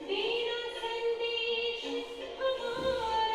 दीना संदेश हमारा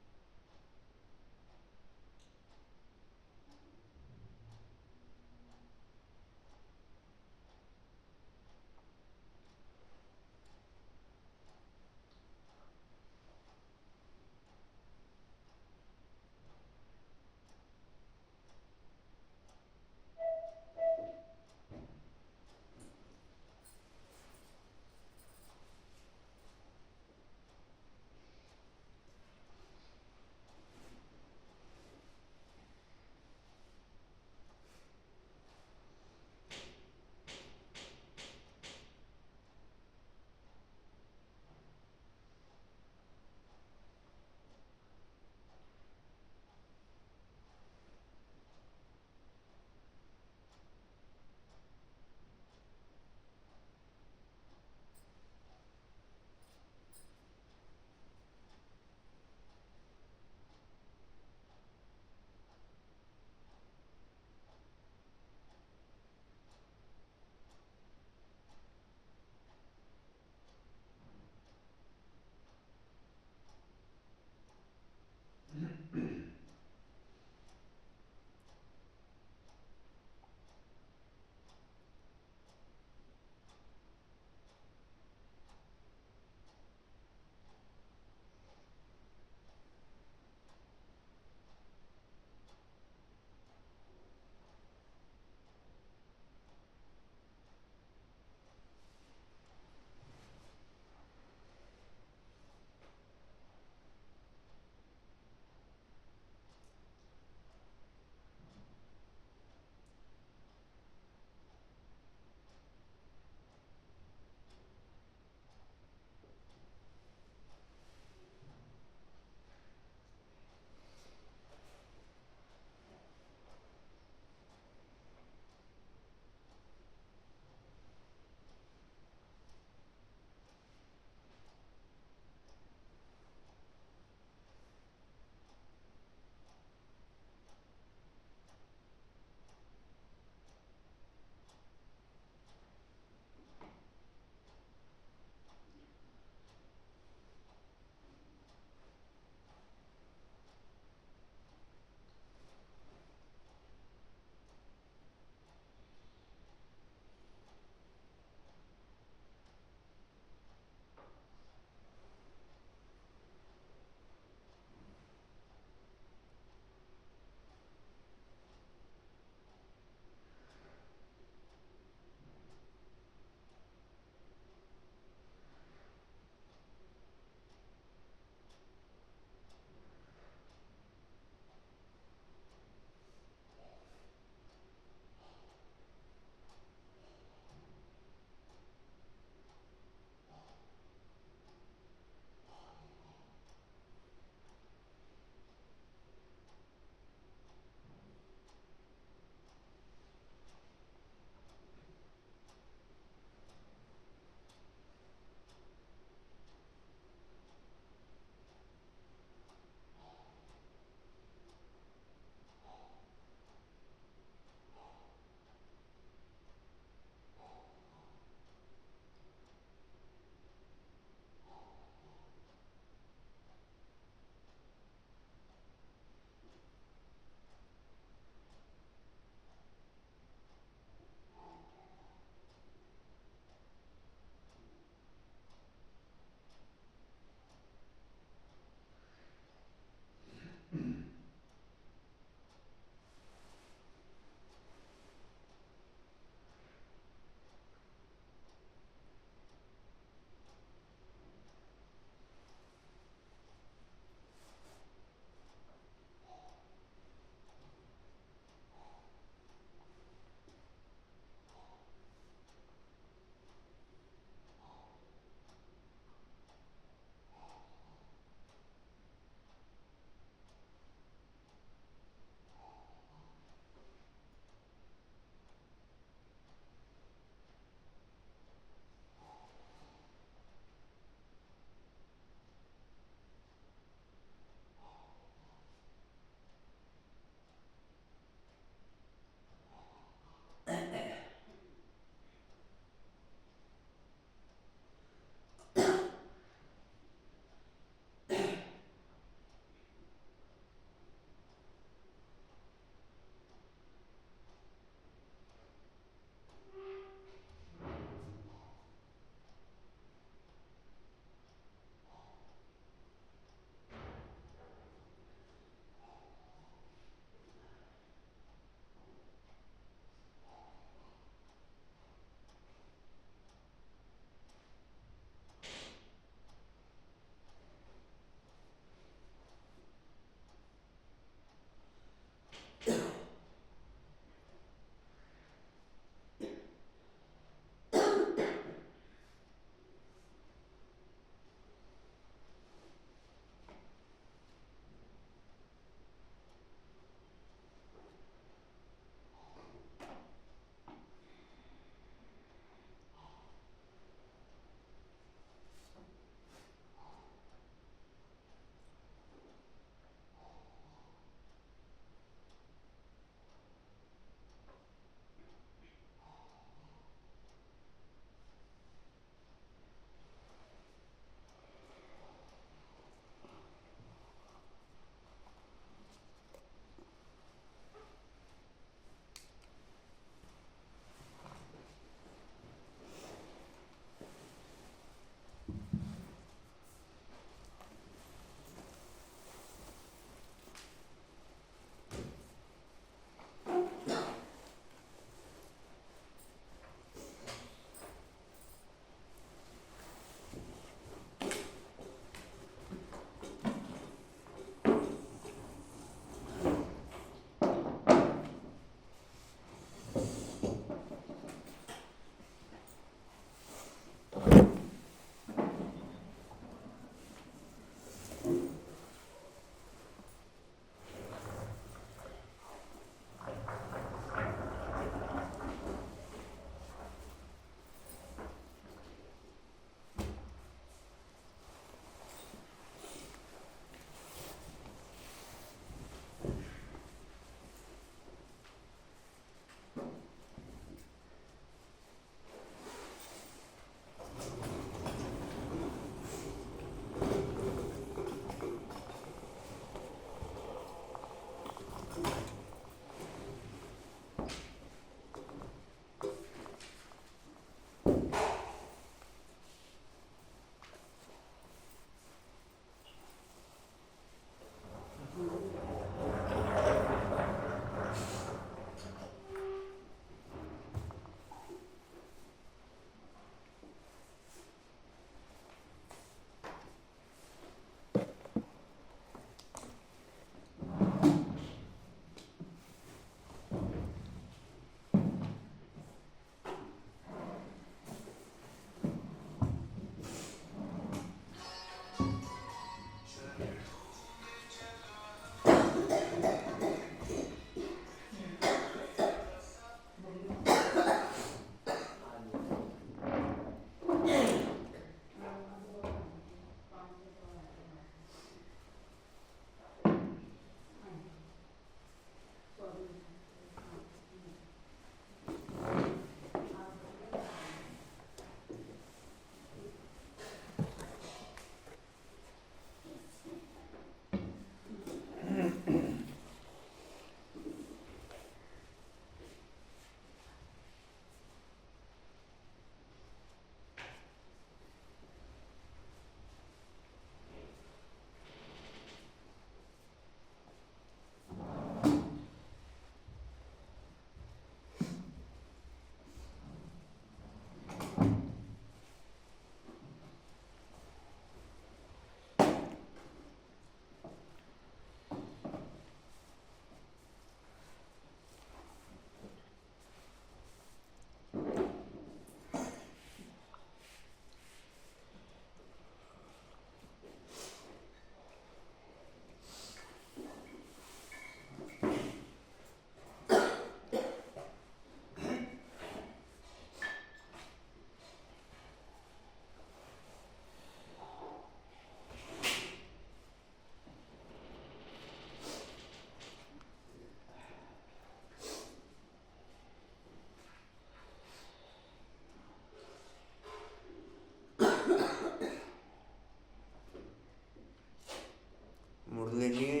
लेनी है।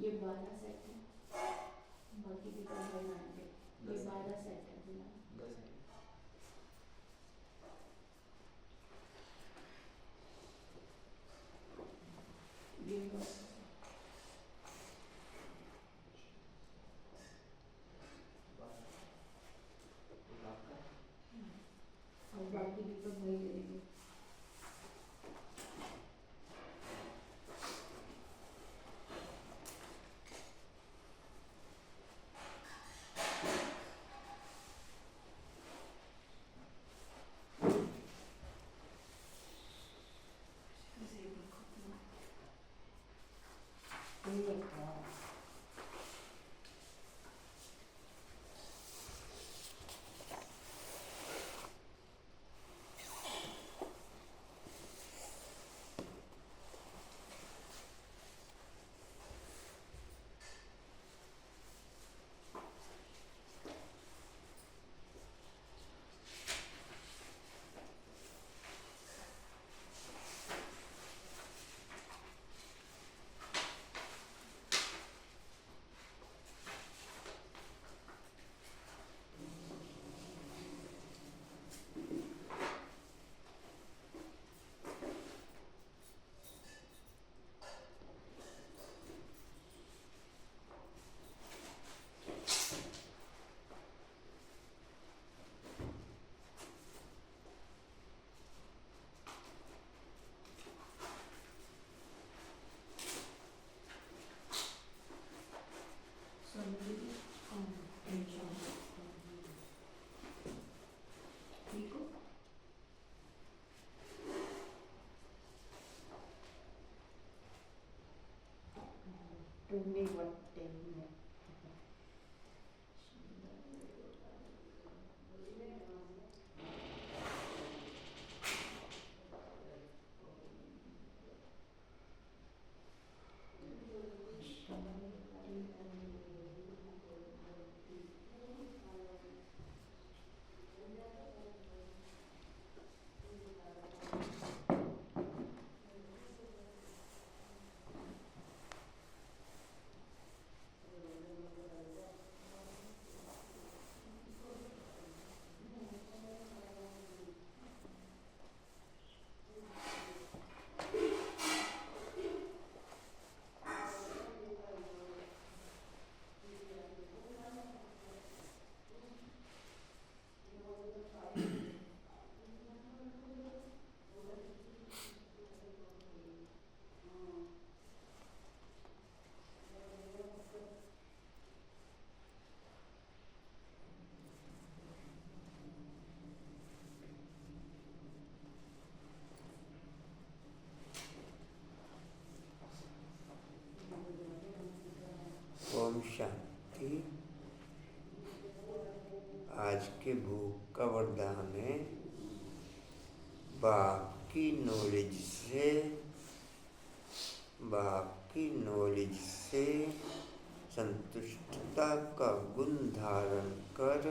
ये 12 सेट है, बाकी भी कम हो जाएंगे। ये 12 सेट है फिलहाल। 10 है। ये बस और बाकी भी कम वही लेंगे। ठीक हो? Only what 10 minutes. Om Shanti. आज के भूख का वरदान है, बाप की नॉलेज से संतुष्टता का गुण धारण कर,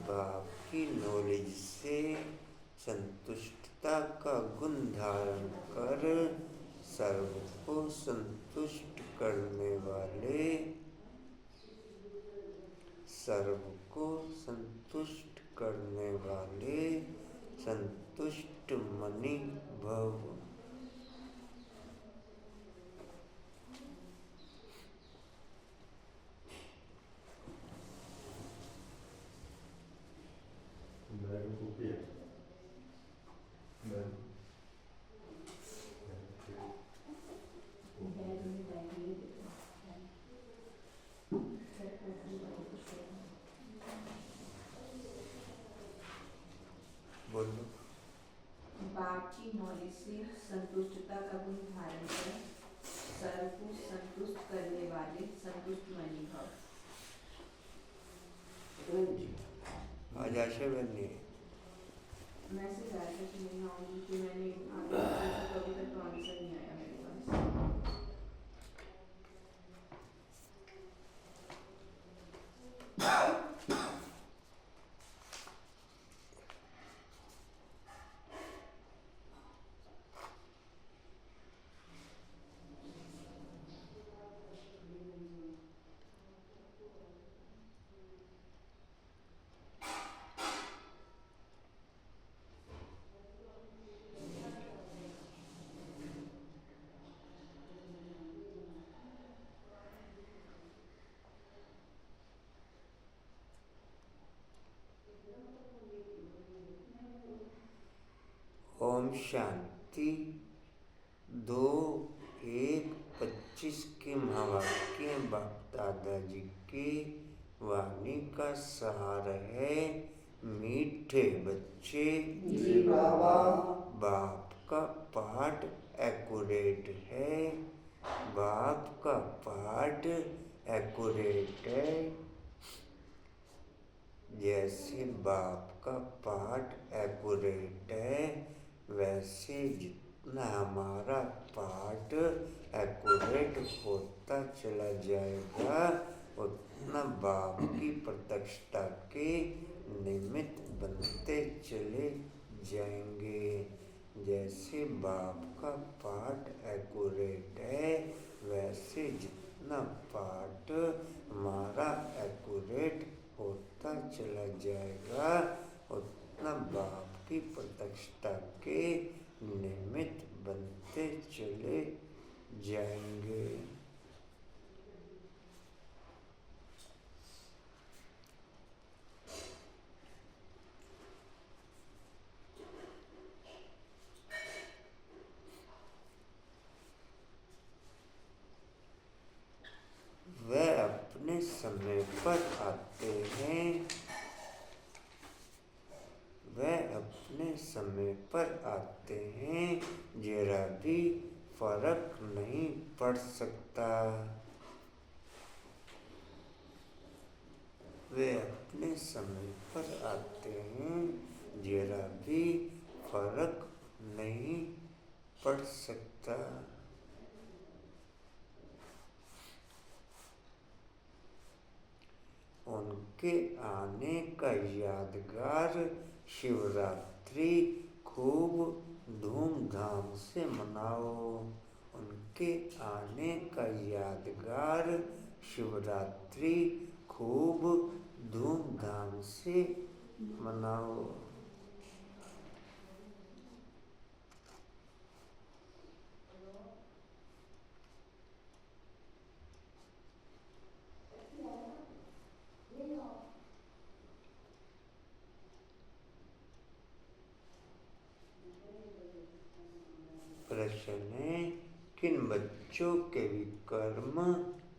बाप की नॉलेज से संतुष्टता का गुण धारण कर सर्व को संतुष्ट करने वाले, सर्व को संतुष्ट करने वाले संतुष्ट मनि भव। बैग में डायरी दे दो। बोलो। बाप की नॉलेज से संतुष्टता का गुण धारण कर सर्व सर्वको संतुष्ट करने वाले संतुष्ट मनी भव। आज आशा बननी है। मैसेज आया था कि नहीं आऊँगी, कि मैंने आगे पूछा तो अभी तक तो आंसर नहीं आया मेरे पास। ओम शांति। 2-1-25 के महावाक्य बाप दादाजी की वाणी का सार है। मीठे बच्चे जी बाबा। बाप का पाठ एक्यूरेट है। बाप का पाठ एक्यूरेट है। जैसे बाप का पाठ एक्यूरेट है, वैसे जितना हमारा पाठ एक्यूरेट होता चला जाएगा, उतना बाप की प्रत्यक्षता के निमित्त बनते चले जाएंगे। जैसे बाप का पाठ एक्यूरेट है, वैसे जितना पाठ हमारा एक्यूरेट होता चला जाएगा, उतना बाप की प्रत्यक्षता के निमित्त बनते चले जाएंगे। वह अपने समय पर आते हैं। वह अपने समय पर आते हैं, जरा भी फर्क नहीं पड़ सकता। वे अपने समय पर आते हैं, जरा भी फर्क नहीं पड़ सकता। उनके आने का यादगार शिवरात्रि खूब धूमधाम से मनाओ। उनके आने का यादगार शिवरात्रि खूब धूमधाम से मनाओ। प्रश्न है, किन बच्चों के भी कर्म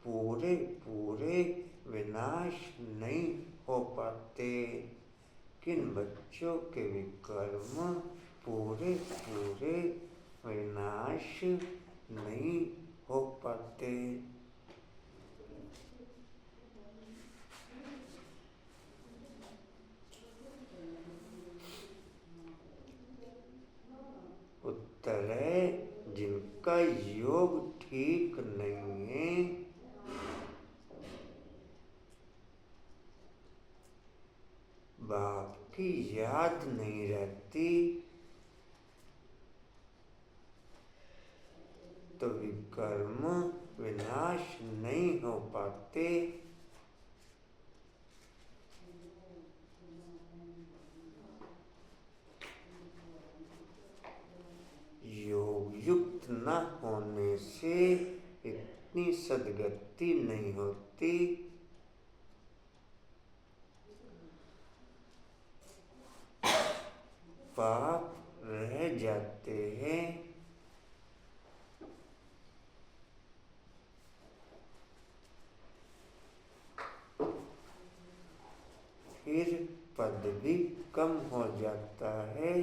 पूरे पूरे विनाश नहीं हो पाते? किन बच्चों के भी कर्म पूरे पूरे विनाश नहीं हो पाते? उत्तर है, जिनका योग ठीक नहीं है, बाप की याद नहीं रहती, तो विकर्म विनाश नहीं हो पाते। योग युक्त न होने से इतनी सद्गति नहीं होती। पाप रह जाते हैं। फिर पद भी कम हो जाता है।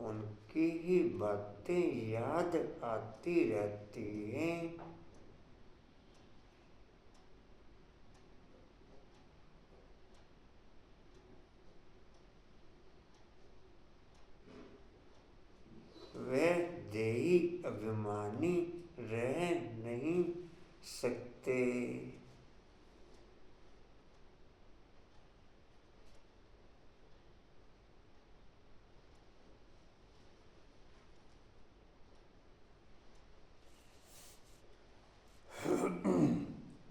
उनकी ही बातें याद आती रहती हैं। वे देही अभिमानी रह नहीं सकते।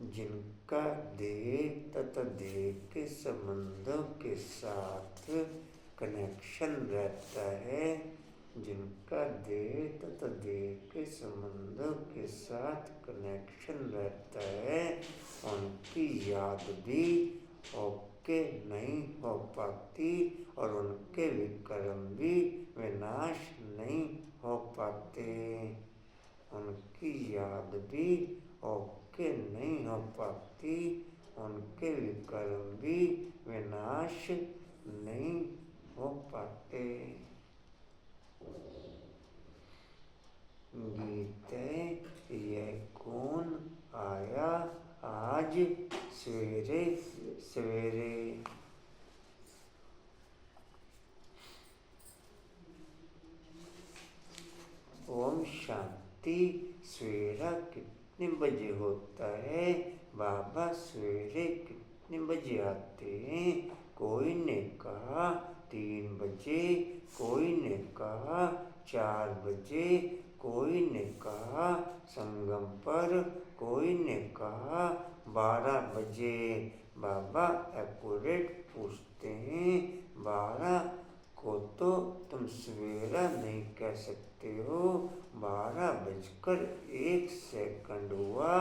जिनका देह तथा देह के संबंधों के साथ कनेक्शन रहता है, जिनका देह तथा देह के संबंधों के साथ कनेक्शन रहता है, उनकी याद भी ओके नहीं हो पाती और उनके विक्रम भी विनाश नहीं हो पाते। उनकी याद भी ओके नहीं हो पाती, उनके विक्रम भी विनाश नहीं हो पाते। गीते यह कौन आया आज सवेरे सवेरे। ओम शांति। सवेरा कितने बजे होता है? बाबा सवेरे कितने बजे आते हैं? कोई ने कहा 3 बजे, कोई ने कहा 4 बजे, कोई ने कहा संगम पर, कोई ने कहा 12 बजे। बाबा एक्यूरेट पूछते हैं, 12 को तो तुम सवेरा नहीं कह सकते हो। 12 बजकर 1 सेकंड हुआ,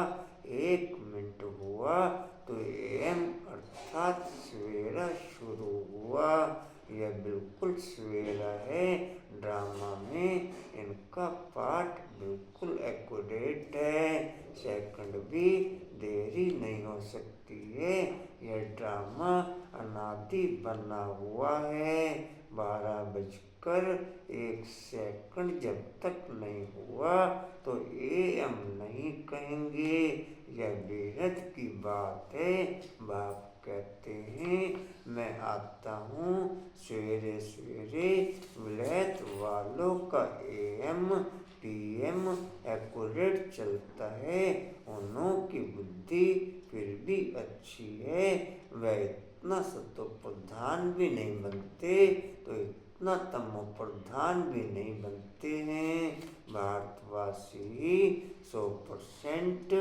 1 मिनट हुआ तो AM अर्थात सवेरा शुरू हुआ। यह बिल्कुल सवेरा है। ड्रामा में इनका पाठ बिल्कुल एक्यूरेट है। सेकंड भी देरी नहीं हो सकती है। यह ड्रामा अनादि बना हुआ है। 12 बजकर 1 सेकंड जब तक नहीं हुआ तो AM नहीं कहेंगे। यह बेहद की बात है। बाप कहते हैं, मैं आता हूँ सवेरे सवेरे। विलायत वालों का AM PM एक्यूरेट चलता है। उन्हों की बुद्धि फिर भी अच्छी है। वह इतना सतो प्रधान भी नहीं बनते तो इतना तमो प्रधान भी नहीं बनते हैं। भारतवासी 100%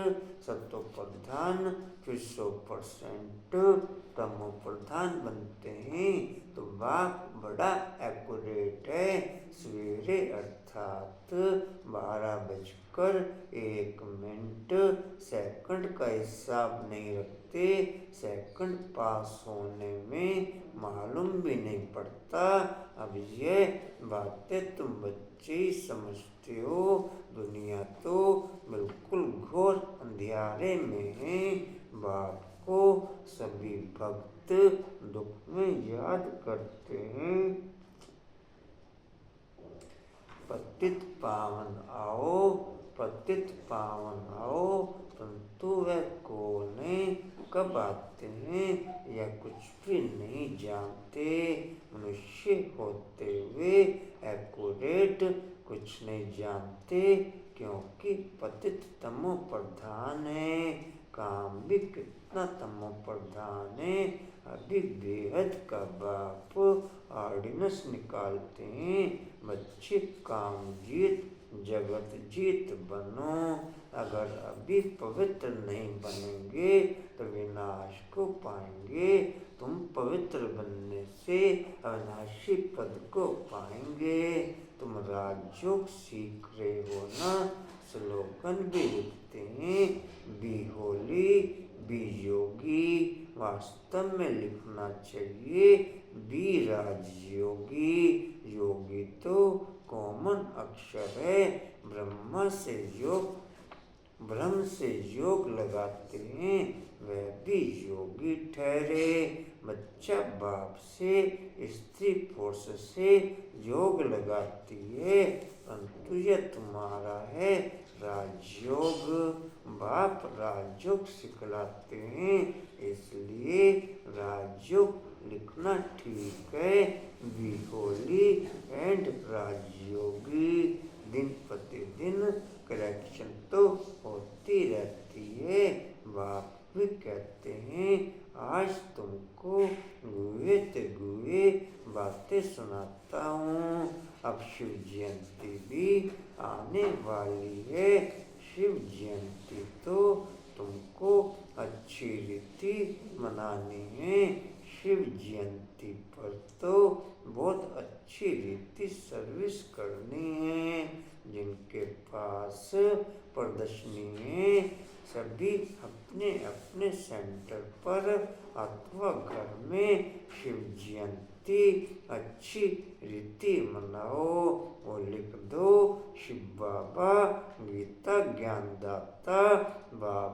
सतो प्रधान फिर 100% तमो प्रधान बनते हैं। तो बाप बड़ा एक्यूरेट है। सवेरे अर्थात 12 बजकर 1 मिनट सेकंड का हिसाब नहीं रखते। सेकंड पास होने में मालूम भी नहीं पड़ता। अब ये बातें तुम बच्चे ही समझते हो। दुनिया तो बिल्कुल घोर अंधियारे में है। बाप को सभी भक्त दुख में याद करते हैं। पतित पावन आओ, पतित पावन आओ, परंतु वह कौन है, कब आते हैं, यह कुछ भी नहीं जानते। मनुष्य होते हुए एक्यूरेट कुछ नहीं जानते, क्योंकि पतित तमो प्रधान है। काम भी कितना तमो प्रधान है। अभी बेहद का बाप ऑर्डिनेंस निकालते हैं, बच्चे काम जीत जगत जीत बनो। अगर अभी पवित्र नहीं बनेंगे तो विनाश को पाएंगे। तुम पवित्र बनने से अविनाशी पद को पाएंगे। तुम राजयोग सीख रहे हो ना। स्लोगन भी लिखते हैं, बी होली बी योगी। वास्तव में लिखना चाहिए बी राजयोगी। योगी तो कॉमन अक्षर है। ब्रह्मा से योग ब्रह्म से योग लगाते हैं वह भी योगी ठहरे। बच्चा बाप से, स्त्री पुरुष से योग लगाती है, परंतु यह तुम्हारा है राजयोग। बाप राजयोग सिखलाते हैं, इसलिए राजयोग लिखना ठीक है। Be holy and Rajyogi. दिन प्रतिदिन करेक्शन तो होती रहती है। बाप भी कहते हैं आज तुमको गुए ते गुए बातें सुनाता हूँ। अब शिव जयंती भी आने वाली है। शिव जयंती तो तुमको अच्छी रीति मनानी है। शिव जयंती पर तो बहुत अच्छी रीति सर्विस करनी है। जिनके पास प्रदर्शनी है सभी अपने अपने सेंटर पर अथवा घर में शिव जयंती अच्छी रीति मनाओ। वो लिख दो शिव बाबा गीता ज्ञानदाता। बाप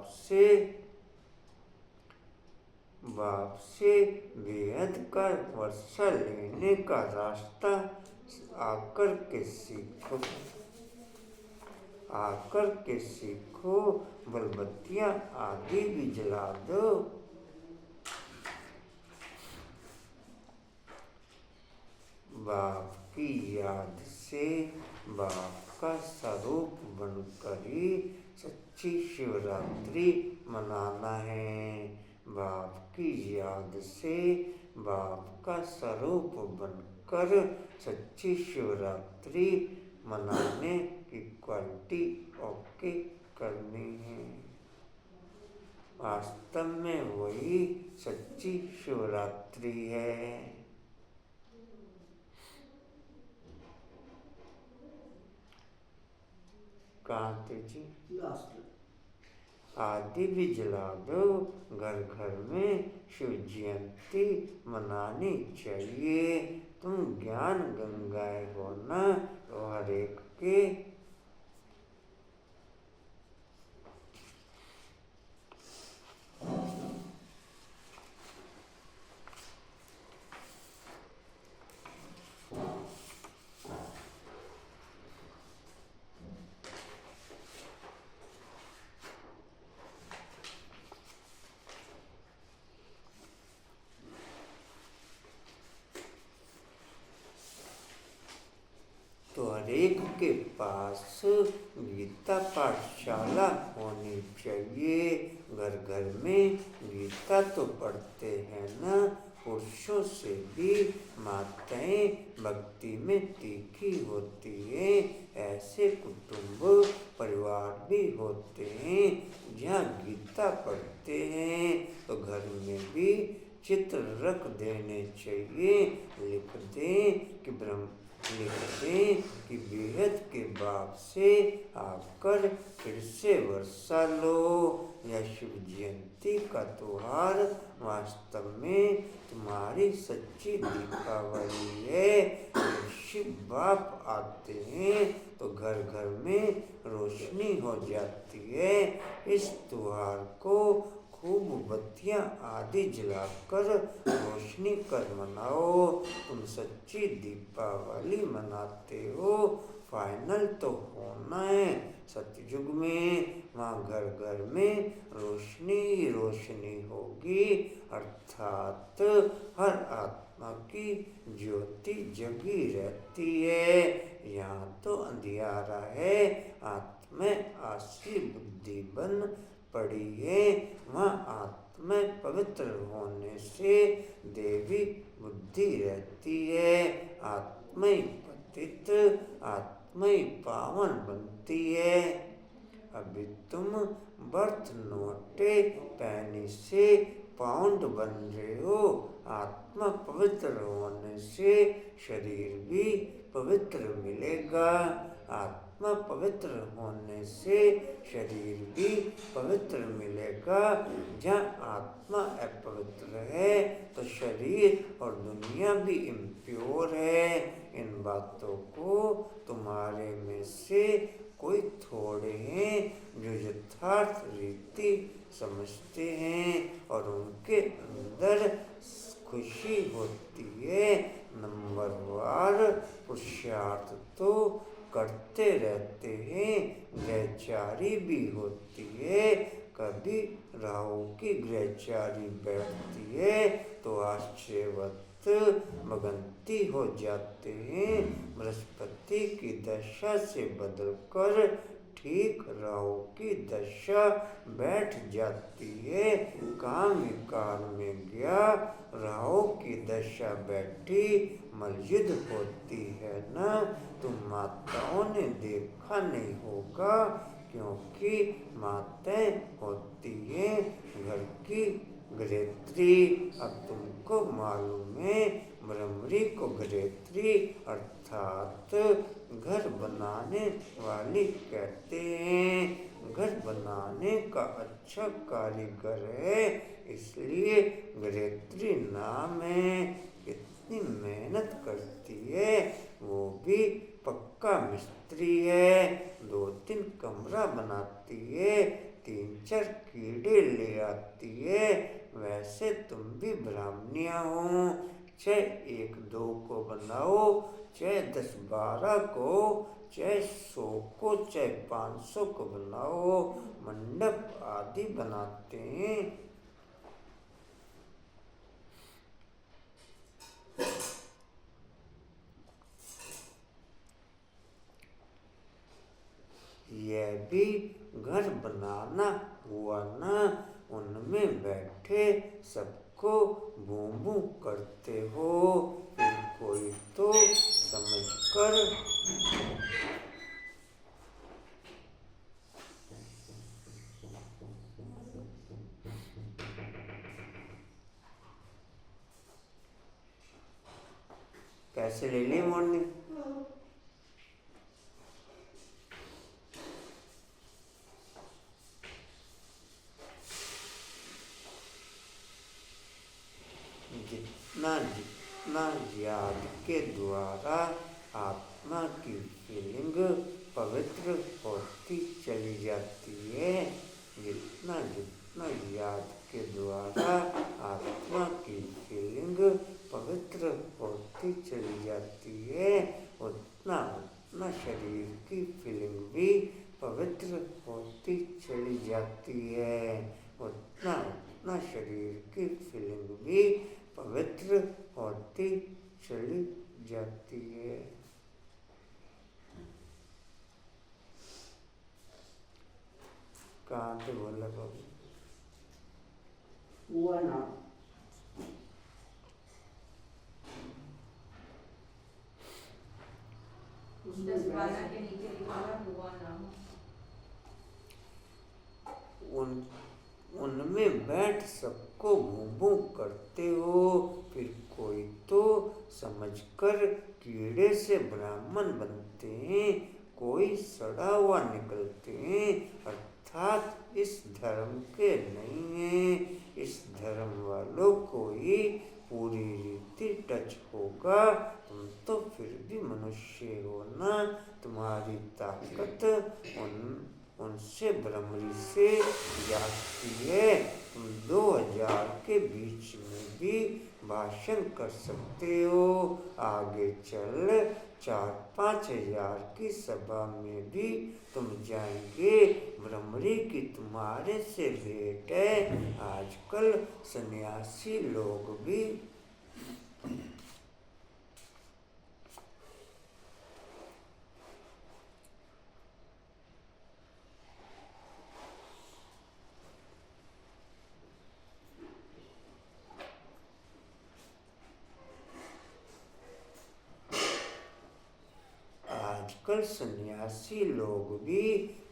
से बेहद का वर्षा लेने का रास्ता आकर के सीखो। बलबत्तियां आदि भी जला दो। बाप की याद से बाप का स्वरूप बनकर ही सच्ची शिवरात्रि मनाना है। बाप की याद से बाप का स्वरूप बनकर सच्ची शिवरात्रि मनाने की क्वालिटी ओके करनी है। वास्तव में वही सच्ची शिवरात्रि है। कहाँ थे जी? आदि भी जला दो। घर घर में शिव जयंती मनानी चाहिए। तुम ज्ञान गंगाएं हो ना, तो हर एक के हरेक के पास गीता पाठशाला होनी चाहिए। घर घर में गीता तो पढ़ते हैं ना। पुरुषों से भी माताएं भक्ति में तीखी होती हैं। ऐसे कुटुंब परिवार भी होते हैं जहाँ गीता पढ़ते हैं। तो घर में भी चित्र रख देने चाहिए। लिख दें कि बेहद के बाप से आकर फिर से वर्षा लो। यह शिव जयंती का त्योहार वास्तव में तुम्हारी सच्ची दीपावली है। जब शिव बाप आते हैं तो घर घर में रोशनी हो जाती है। इस त्योहार को खूब बत्तियां आदि जलाकर रोशनी कर मनाओ। तुम सच्ची दीपावली मनाते हो। फाइनल तो होना है सतयुग में। वहाँ घर घर में रोशनी रोशनी होगी, अर्थात हर आत्मा की ज्योति जगी रहती है। यहाँ तो अंधियारा है, आत्मा आशी बुद्धि बन पड़ी है। वहाँ आत्मा पवित्र होने से देवी बुद्धि रहती है। आत्मा पतित, आत्मा पावन बनती है। अभी तुम बर्थ नोटे पैनी से पाउंड बन रहे हो। आत्मा पवित्र होने से शरीर भी पवित्र मिलेगा। आत्मा पवित्र होने से शरीर भी पवित्र मिलेगा। जहाँ आत्मा अपवित्र है तो शरीर और दुनिया भी इम्प्योर है। इन बातों को तुम्हारे में से कोई थोड़े हैं जो यथार्थ रीति समझते हैं और उनके अंदर खुशी होती है। नंबरवार पुरुषार्थ तो करते रहते हैं, ग्रहचारी भी होती है। कभी राहु की ग्रहचारी बैठती है तो आश्चर्यवत मगनती हो जाते हैं। बृहस्पति की दशा से बदलकर ठीक राहु की दशा बैठ जाती है। काम विकार में गया राहु की दशा बैठी मलयुद्ध होती है ना। तुम माताओं ने देखा नहीं होगा, क्योंकि माताएं होती हैं घर की गृहत्री। अब तुमको मालूम है, भ्रमरी को गृहत्री अर्थात घर बनाने वाली कहते हैं। घर बनाने का अच्छा कारीगर है, इसलिए गृहत्री नाम है। इतनी मेहनत करती है, वो भी पक्का मिस्त्री है। 2-3 कमरा बनाती है, 3-4 कीड़े ले आती है। वैसे तुम भी ब्राह्मणिया हो, चाहे 1-2 को बनाओ, चाहे 10-12 को, चाहे 100 को, चाहे 500 को बनाओ, मंडप आदि बनाते हैं। यह भी घर बनाना हुआ ना। उनमें बैठे सबको भूं भूं करते हो, फिर कोई तो समझकर कैसे ले ली मॉर्निंग। जितना याद के द्वारा आत्मा की फीलिंग पवित्र होती चली जाती है, जितना याद के द्वारा आत्मा की फीलिंग पवित्र होती चली जाती है, उतना शरीर की फीलिंग भी पवित्र होती चली जाती है। उतना शरीर की फीलिंग भी पवित्र होती चली जाती है। कहाँ पे बोला बाबू? हुआ ना। 10-12 के नीचे लिखा हुआ ना। उनमें बैठ सबको भूं भूं करते हो, फिर कोई तो समझकर कीड़े से ब्राह्मण बनते हैं, कोई सड़ा हुआ निकलते हैं, अर्थात इस धर्म के नहीं हैं। इस धर्म वालों को ही पूरी रीति टच होगा। तुम तो फिर भी मनुष्य हो ना, तुम्हारी ताकत उनसे भ्रमरी से जाती है। तुम 2000 के बीच में भी भाषण कर सकते हो, आगे चल 4-5 हजार की सभा में भी तुम जाएंगे। भ्रमरी की तुम्हारे से भेंट है। आजकल सन्यासी लोग भी सन्यासी लोग भी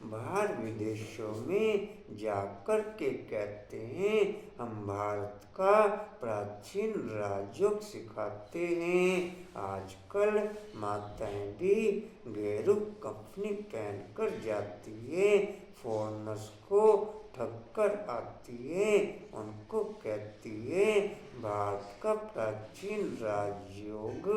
बाहर विदेशों में जाकर के कहते हैं, हम भारत का प्राचीन राजयोग सिखाते हैं। आजकल आजकल माताएं भी गेरू कंपनी पहनकर जाती है, फॉरेनर्स को ठक्कर आती है, उनको कहती है भारत का प्राचीन राजयोग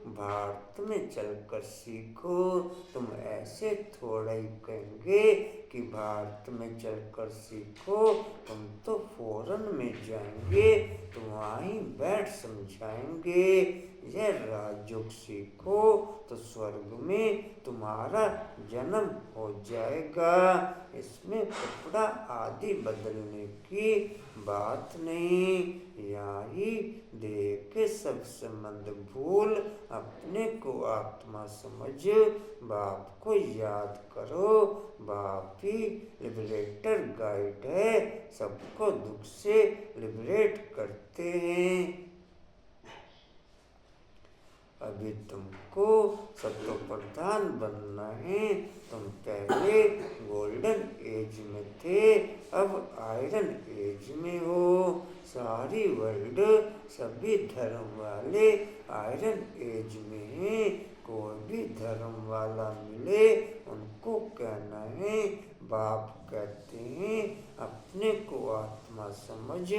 भारत में चलकर सीखो। तुम ऐसे थोड़ा ही कहेंगे कि भारत में चलकर सीखो, तुम तो फॉरेन में जाएंगे तो वहीं बैठ समझाएंगे। यह राजयोग सीखो तो स्वर्ग में तुम्हारा जन्म हो जाएगा। इसमें कपड़ा आदि बदलने की बात नहीं। यहाँ ही देह के सब संबंध भूल अपने को आत्मा समझ बाप को याद करो। बाप ही लिबरेटर गाइड है, सबको दुख से लिबरेट करते हैं। अभी तुमको सत्व प्रधान बनना है। तुम पहले गोल्डन एज में थे, अब आयरन एज में हो। सारी वर्ल्ड सभी धर्म वाले आयरन एज में हैं। कोई भी धर्म वाला मिले उनको कहना है बाप कहते हैं अपने को आत्मा समझ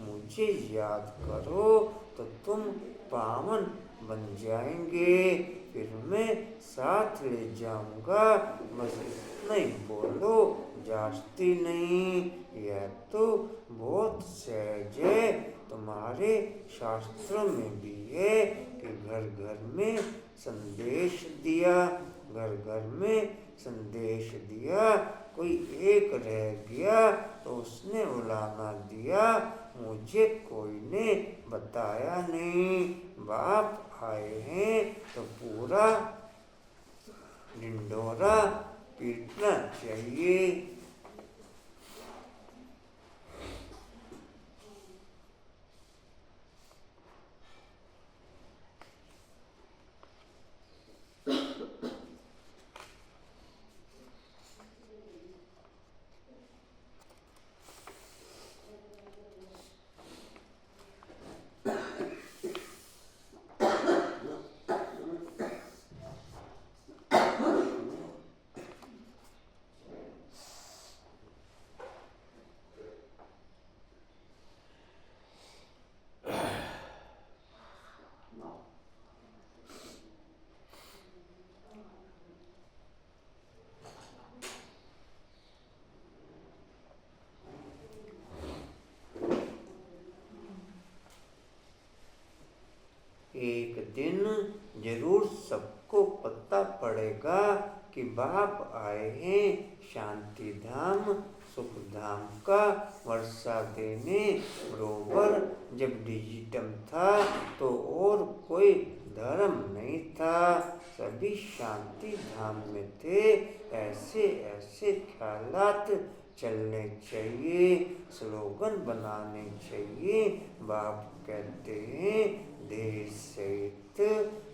मुझे याद करो तो तुम पावन बन जाएंगे। फिर मैं साथ ले जाऊंगा, बस इतना ही बोलो, जास्ती नहीं। यह तो बहुत सहज है। तुम्हारे शास्त्रों में भी है कि घर घर में संदेश दिया, घर घर में संदेश दिया। कोई एक रह गया तो उसने उलाना दिया, मुझे कोई ने बताया नहीं। बाप आए हैं तो पूरा ढिंढोरा पीटना चाहिए। एक दिन जरूर सबको पता पड़ेगा कि बाप आए हैं शांति धाम सुख धाम का वर्षा देने। बरोबर जब डिजिटम था तो और कोई धर्म नहीं था, सभी शांति धाम में थे। ऐसे ऐसे ख्यालात चलने चाहिए, स्लोगन बनाने चाहिए। बाप कहते हैं देश सहित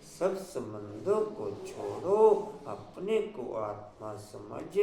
सब संबंधों को छोड़ो, अपने को आत्मा समझ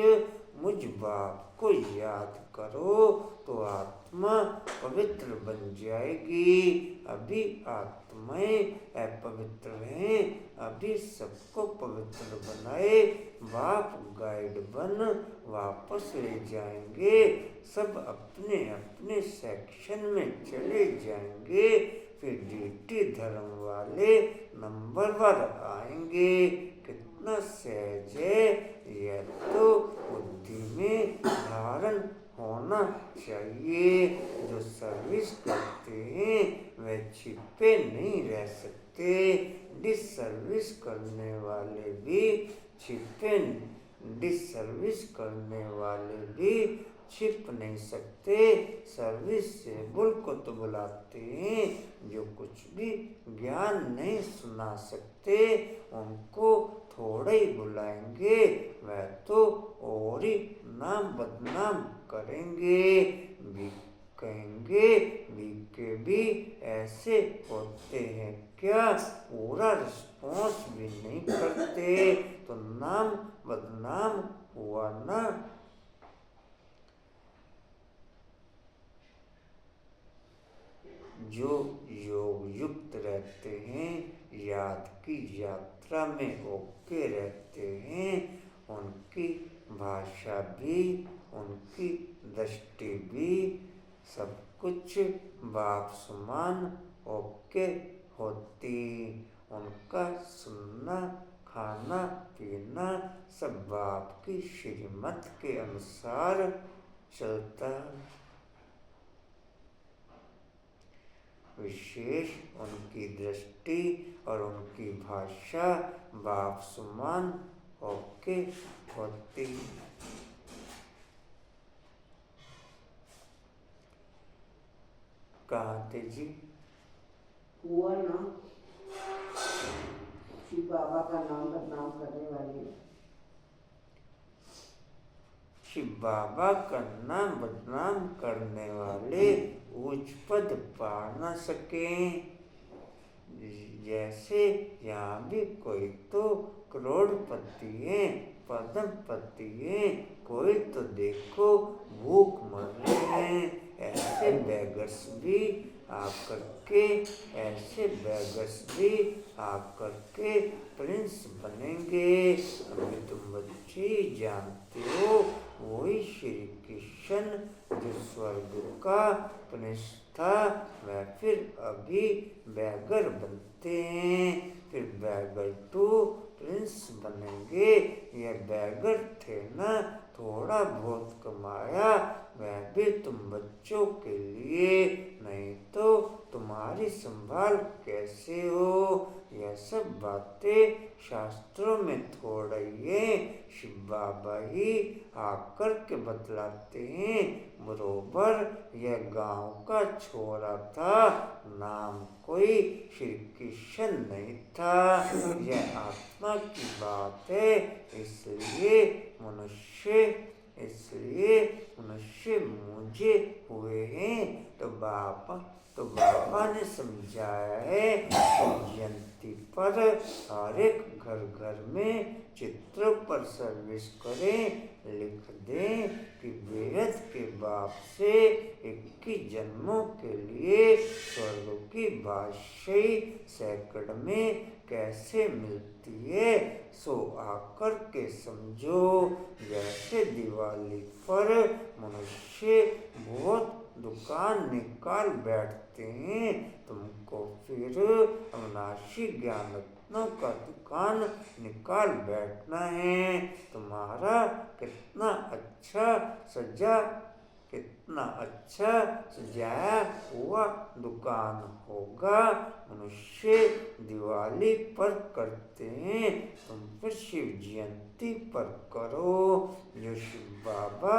मुझ बाप को याद करो तो आत्मा पवित्र बन जाएगी। अभी आत्माएं अपवित्र हैं, अभी सबको पवित्र बनाए बाप गाइड बन वापस ले जाएंगे। सब अपने अपने सेक्शन में चले जाएंगे। फिर डीटी धर्म वाले नंबर 1 आएंगे। कितना सहज है, यह तो बुद्धि में धारण होना चाहिए। जो सर्विस करते हैं वे छिपे नहीं रह सकते। डिसर्विस करने वाले भी छिपे डिसर्विस करने वाले भी छिप नहीं सकते। सर्विस से बुल को तो बुलाते हैं, जो कुछ भी ज्ञान नहीं सुना सकते उनको थोड़े ही बुलाएंगे, वह तो और ही नाम बदनाम करेंगे। भी कहेंगे बीके भी ऐसे होते हैं क्या, पूरा रिस्पॉन्स भी नहीं करते तो नाम बदनाम हुआ ना। जो योग युक्त रहते हैं, याद की याद मात्रा में ओके रहते हैं, उनकी भाषा भी, उनकी दृष्टि भी, सब कुछ बाप समान ओके होती। उनका सुनना, खाना पीना सब बाप की श्रीमत के अनुसार चलता। विशेष उनकी दृष्टि और उनकी भाषा बाप समान ओके होती। कहाँ थे जी? हुआ ना शिव बाबा का नाम बदनाम करने वाली। शिव बाबा का नाम बदनाम करने वाले उच्च पद पा न सके। जैसे यहाँ भी कोई तो करोड़पति है, पद्मपति है, कोई तो देखो भूख मर रहे हैं। ऐसे बेगर्स भी आकर के, ऐसे बेगर्स भी आकर के प्रिंस बनेंगे। अभी तुम बच्चे जानते हो, वही श्री कृष्ण जो स्वर्ग का प्रिंस था, वह फिर अभी बैगर बनते हैं, फिर बैगर टू प्रिंस बनेंगे। ये बैगर थे ना, थोड़ा बहुत कमाया, वह भी तुम बच्चों के लिए, नहीं तो तुम्हारी संभाल कैसे हो। यह सब बातें शास्त्रों में थोड़ा ही शिव बाबा ही आकर के बतलाते हैं। बरोबर यह गांव का छोरा था, नाम कोई श्री कृष्ण नहीं था। यह आत्मा की बात है, इसलिए मनुष्य मुझे हुए हैं। तो बाबा ने समझाया है, जयंती पर हर एक घर में चित्रों पर सर्विस करें, लिख दें कि बेहद के बाप से 21 जन्मों के लिए स्वर्ग की बादशाही सैकड़ में कैसे मिलती है, सो आकर के समझो। जैसे दिवाली पर मनुष्य बहुत दुकान निकाल बैठते हैं, तुमको फिर अविनाशी ज्ञान रत्नों का दुकान निकाल बैठना है। तुम्हारा कितना अच्छा सजाया हुआ दुकान होगा, मनुष्य दिवाली पर करते हैं, तुम फिर शिव जयंती पर करो। जो शिव बाबा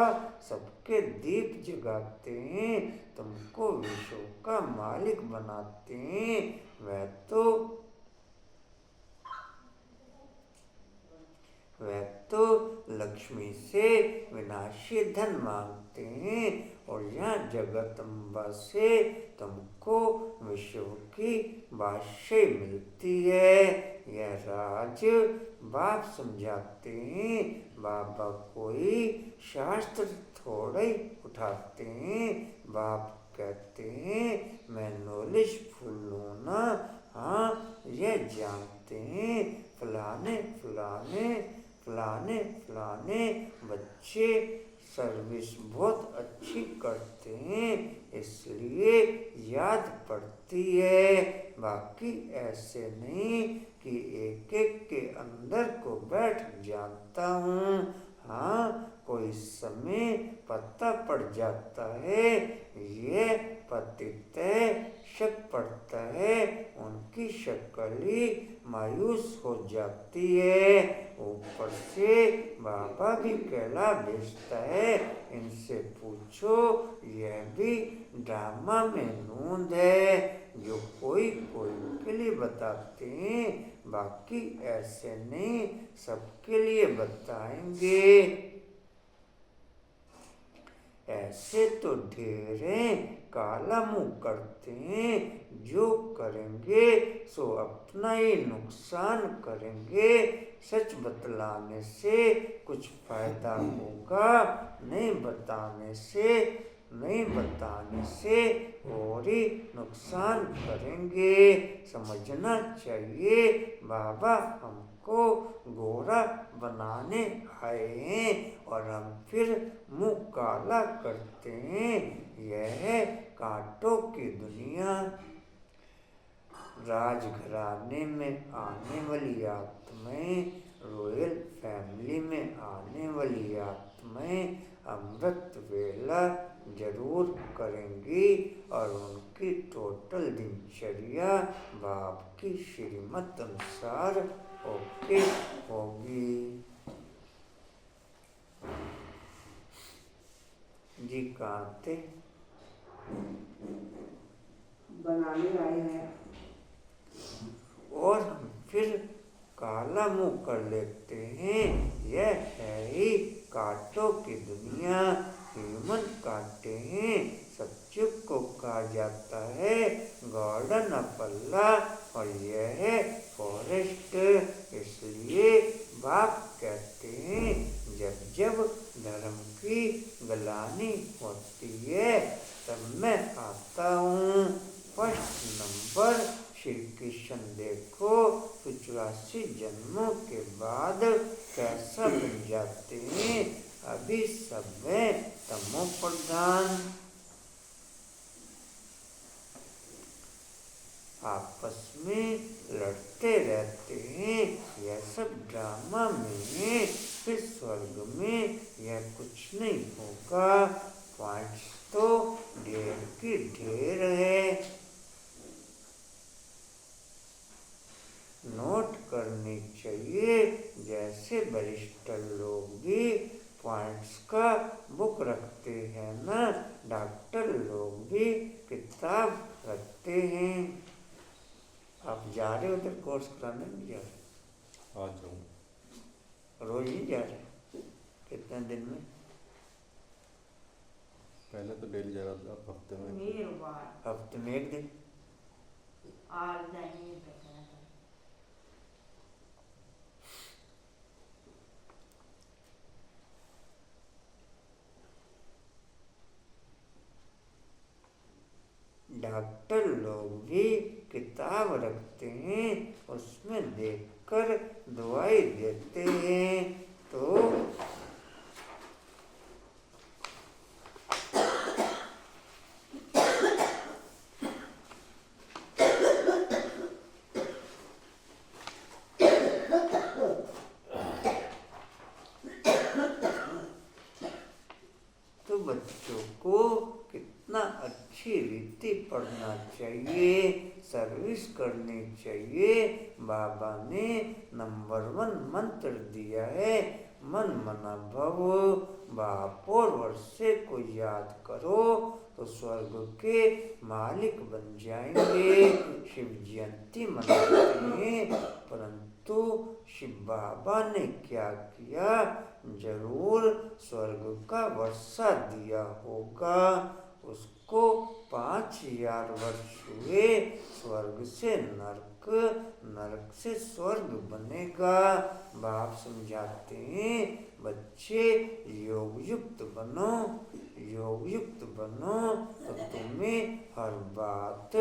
सबके दीप जगाते हैं, तुमको विश्व का मालिक बनाते हैं, वह तो लक्ष्मी से विनाशी धन मांगते हैं, और यहाँ जगदम्बा से तुमको विश्व की बादशाही मिलती है। यह राज बाप समझाते हैं। बाबा कोई शास्त्र थोड़े ही उठाते हैं। बाप कहते हैं मैं नॉलेजफुल हूँ ना, हाँ यह जानते हैं फलाने बच्चे सर्विस बहुत अच्छी करते हैं, इसलिए याद पड़ती है। बाकी ऐसे नहीं कि एक एक के अंदर को बैठ जानता हूँ, हाँ कोई समय पता पड़ जाता है। ये पतित शक पड़ता है, उनकी शक्ल ही मायूस हो जाती है। ऊपर से बाबा भी कहला भेजता है, इनसे पूछो, यह भी ड्रामा में नूंद है जो कोई के लिए बताते हैं, बाकी ऐसे नहीं सबके लिए बताएंगे। ऐसे तो ढेरे काला मुंह करते हैं, जो करेंगे सो अपना ही नुकसान करेंगे। सच बतलाने से कुछ फायदा होगा, नहीं बताने से नहीं बताने से और ही नुकसान करेंगे। समझना चाहिए बाबा हमको गोरा बनाने आए हैं और हम फिर मुंह काला करते हैं। यह है कांटों की दुनिया। राजघराने में आने वाली आत्माएं, रॉयल फैमिली में आने वाली आत्माएं अमृत वेला जरूर करेंगी और उनकी टोटल दिनचर्या बाप की श्रीमत अनुसार ओके होगी। जी कहाँ थे? बनाने आए हैं। और हम फिर काला मुंह कर लेते हैं। यह है ही कांटों की दुनिया। ह्यूमन कांटे हैं। सत्युग को कहा जाता है गार्डन ऑफ अल्लाह और यह है फॉरेस्ट। इसलिए बाप कहते हैं जब जब धर्म की गलानी होती है तब मैं आता हूँ। फर्स्ट नंबर श्री कृष्ण देखो 84 जन्मों के बाद कैसा बन जाते हैं। अभी सब में तमो प्रधान, आपस में लड़ते रहते हैं। यह सब ड्रामा में है। फिर स्वर्ग में यह कुछ नहीं होगा। पॉइंट्स तो ढेर की ढेर है। नोट करनी चाहिए। जैसे बैरिस्टर लोग भी पॉइंट्स का बुक रखते हैं ना, डॉक्टर लोग भी किताब रखते हैं। आप जा रहे हो उधर कोर्स कराने? नहीं जा रहे? आ जाऊँ। रोज ही जा रहे? कितने दिन में? पहले तो डेली जा रहा था, अब हफ्ते में मेरे बार हफ्ते में एक दिन। आज नहीं पता। डॉक्टर लोग भी किताब रखते हैं, उसमें देखकर दवाई देते हैं। तो बच्चों को कितना अच्छी रीति पढ़ना चाहिए, सर्विस करनी चाहिए। बाबा ने नंबर 1 मंत्र दिया है, मन मना भव। बापोर वर्षे को याद करो तो स्वर्ग के मालिक बन जाएंगे। शिव जयंती मनाते हैं, परंतु शिव बाबा ने क्या किया? जरूर स्वर्ग का वर्षा दिया होगा। उसको 5000 वर्ष हुए। स्वर्ग से नरक, नरक से स्वर्ग बनेगा। बाप समझाते हैं बच्चे योग युक्त बनो, योग युक्त बनो तो तुम्हें हर बात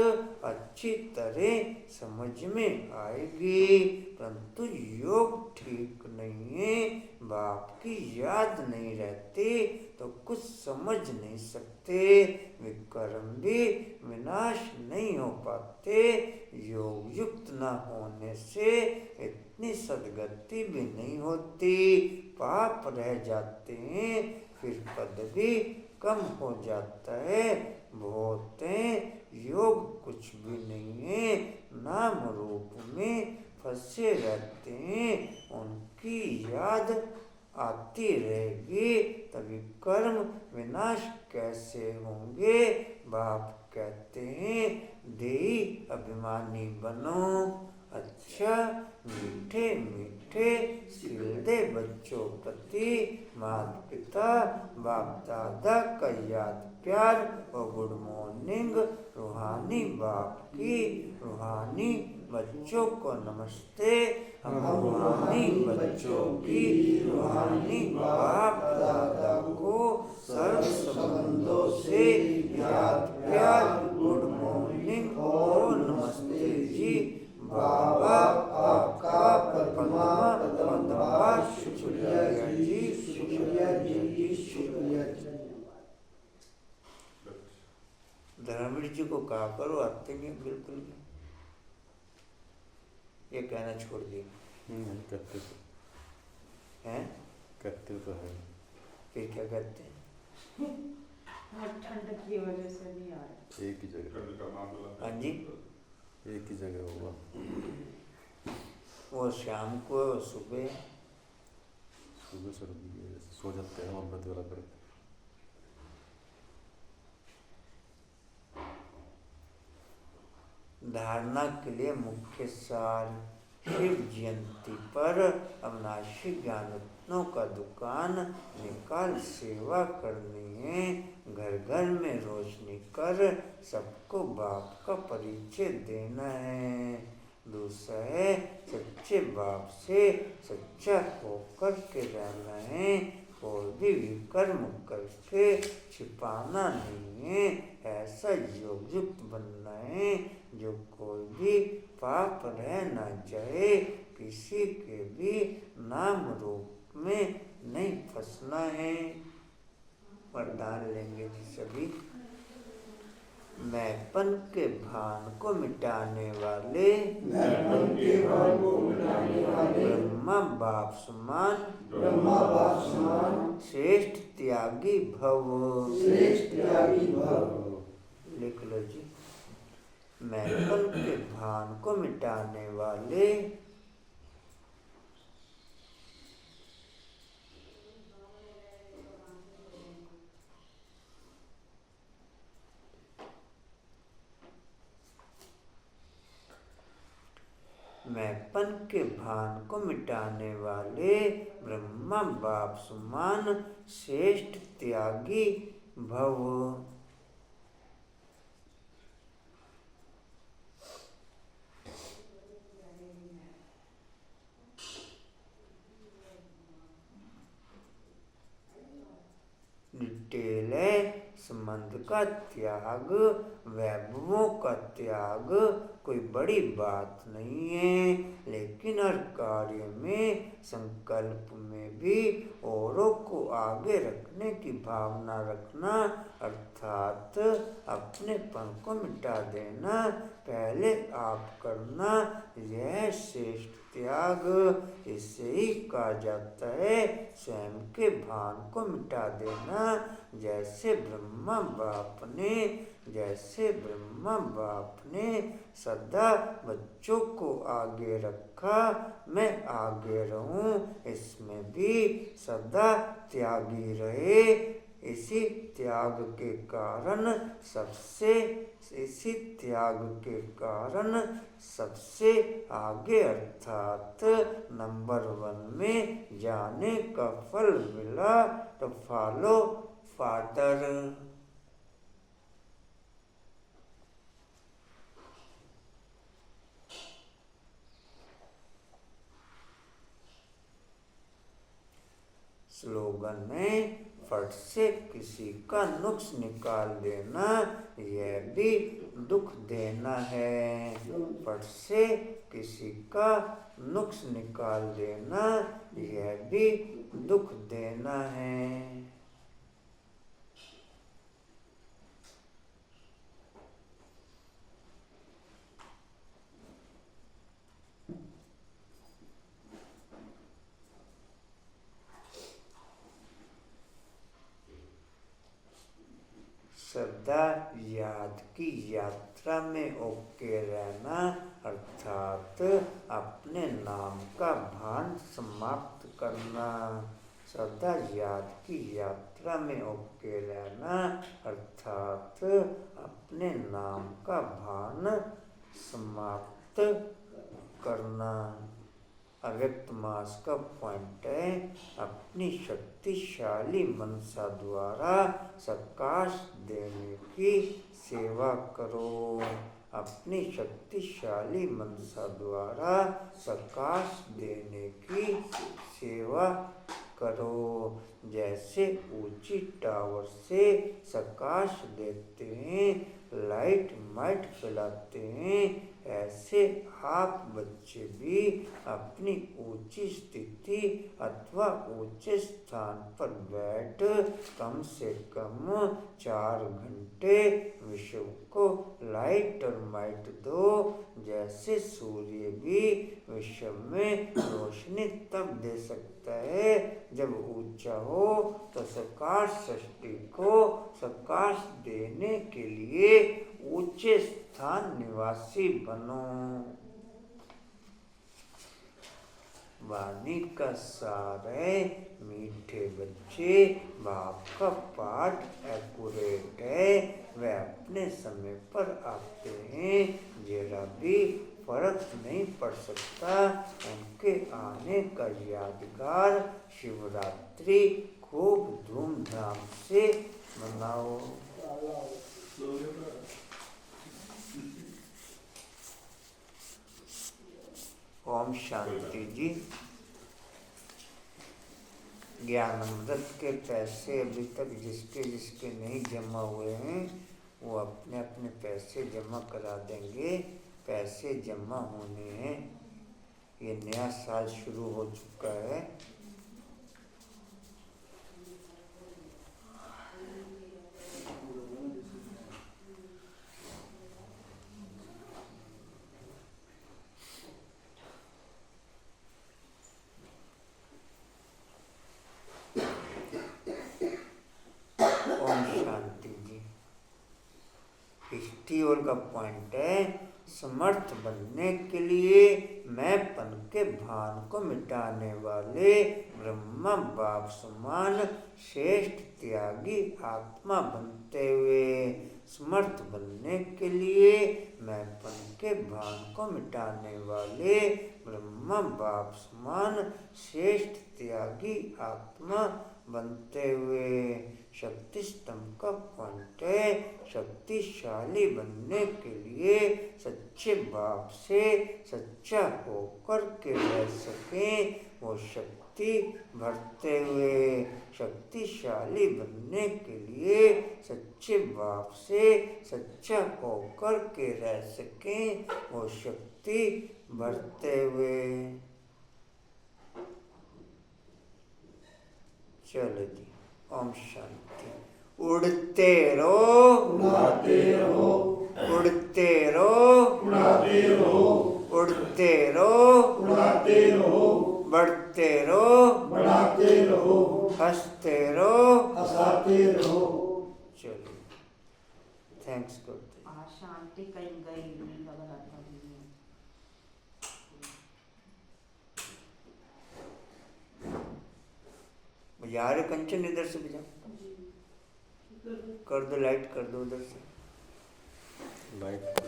अच्छी तरह समझ में आएगी। परंतु योग ठीक नहीं है, बाप की याद नहीं रहती तो कुछ समझ नहीं सकते। विकर्म भी विनाश नहीं हो पाते। योग युक्त न होने से इतनी सदगति भी नहीं होती। पाप रह जाते हैं, फिर पद भी कम हो जाता है। भूतें योग कुछ भी नहीं है, नाम रूप में फंसे रहते हैं। उनकी याद आती रहेगी तभी कर्म विनाश कैसे होंगे? बाप कहते हैं देही अभिमानी बनो। अच्छा मीठे मीठे सिल दे बच्चों प्रति माता पिता बाप दादा का याद प्यार और गुड मॉर्निंग रूहानी बाप की, रूहानी बच्चों को नमस्ते। हम रूहानी बच्चों की रूहानी बाप दादा को सर्व संबंधों से याद प्यार गुड मॉर्निंग और नमस्ते जी। बाबा आपका पद्मा शुक्रिया जी, शुक्रिया जी, शुक्रिया जी। धर्मवीर जी को कहा करो, आते नहीं बिल्कुल भी, ये कहना छोड़ दिया कहते तो हैं। कहते तो है। फिर क्या कहते हैं? ठंड की वजह से नहीं आ रहा। एक ही जगह, हाँ जी, एक ही जगह होगा। वो शाम को सुबह सुबह से सो जाते हैं, अमृत वाला करते। धारणा के लिए मुख्य सार। शिव जयंती पर अविनाशी ज्ञानरत्नों का दुकान निकाल सेवा करनी है। घर घर में रोशनी कर सबको बाप का परिचय देना है। दूसरा है सच्चे बाप से सच्चा होकर के रहना है। कोई भी विकर्म करके छिपाना नहीं है। ऐसा योग युक्त बनना है जो कोई भी पाप रह न जाए। किसी के भी नाम रूप में नहीं फंसना है। वरदान लेंगे जी सभी। मैंपन के भान को मिटाने वाले ब्रह्मा बाप समान श्रेष्ठ त्यागी भव। लिख लो जी। मैंपन के भान को मिटाने वाले मैंपन के भान को मिटाने वाले ब्रह्मा बाप समान श्रेष्ठ त्यागी भव। डिटेल है संबंध का त्याग, वैभवों का त्याग कोई बड़ी बात नहीं है। लेकिन हर कार्य में संकल्प में भी औरों को आगे रखने की भावना रखना, अर्थात अपनेपन को मिटा देना, पहले आप करना, यह श्रेष्ठ त्याग। इसे ही कहा जाता है स्वयं के भान को मिटा देना। जैसे ब्रह्मा बाप ने सदा बच्चों को आगे रखा, मैं आगे रहूं, इसमें भी सदा त्यागी रहे। इसी त्याग के कारण सबसे आगे अर्थात नंबर 1 में जाने का फल मिला। तो फॉलो फादर। स्लोगन है फट से किसी का नुक्स निकाल देना, यह भी दुख देना है। फट से किसी का नुक्स निकाल देना, यह भी दुख देना है। सदा याद की यात्रा में ओके रहना, अर्थात अपने नाम का भान समाप्त करना। सदा याद की यात्रा में ओके रहना, अर्थात अपने नाम का भान समाप्त करना। अव्यक्त मास का पॉइंट है अपनी शक्तिशाली मनसा द्वारा सकाश देने की सेवा करो। अपनी शक्तिशाली मनसा द्वारा प्रकाश देने की सेवा करो। जैसे ऊंची टावर से प्रकाश देते हैं, लाइट माइट फैलाते हैं, ऐसे आप बच्चे भी अपनी ऊंची स्थिति अथवा ऊंचे स्थान पर बैठ कम से कम 4 घंटे विश्व को लाइट और माइट दो। जैसे सूर्य भी विश्व में रोशनी तब दे सकता है जब ऊंचा हो, तो प्रकाश सृष्टि को प्रकाश देने के लिए ऊंचे स्थान निवासी बनो। वाणी का सार है, मीठे बच्चे बाप का पाठ एक्यूरेट है, वे अपने समय पर आते हैं, जरा भी फर्क नहीं पड़ सकता। उनके आने का यादगार शिवरात्रि खूब धूमधाम से मनाओ। ओम शांति जी। ज्ञानामृत के पैसे अभी तक जिसके जिसके नहीं जमा हुए हैं वो अपने अपने पैसे जमा करा देंगे। पैसे जमा होने हैं, ये नया साल शुरू हो चुका है। इष्टियोल का पॉइंट है, समर्थ बनने के लिए मैं पन के भान को मिटाने वाले ब्रह्मा बाप समान श्रेष्ठ त्यागी आत्मा बनते हुए, समर्थ बनने के लिए मैं पन के भान को मिटाने वाले ब्रह्मा बाप समान श्रेष्ठ त्यागी आत्मा बनते हुए। शक्ति स्तंभ का पॉइंट है, शक्तिशाली बनने के लिए सच्चे बाप से सच्चा होकर के रह सकें, वो शक्ति भरते हुए। शक्तिशाली बनने के लिए सच्चे बाप से सच्चा होकर के रह सकें, वो शक्ति भरते हुए। चलो जी, ओम शांति। उड़ते रहो, उड़ाते रहो, उड़ते रहो, उड़ाते रहो, उड़ते रहो, उड़ाते रहो, बढ़ते रहो, बढ़ाते रहो, हंसते रहो, हंसाते रहो। चलो, थैंक्स करते हैं। शांति कहीं गई नहीं घबराता यार कंचन इधर से बजाओ, कर दो लाइट, कर दो उधर से लाइट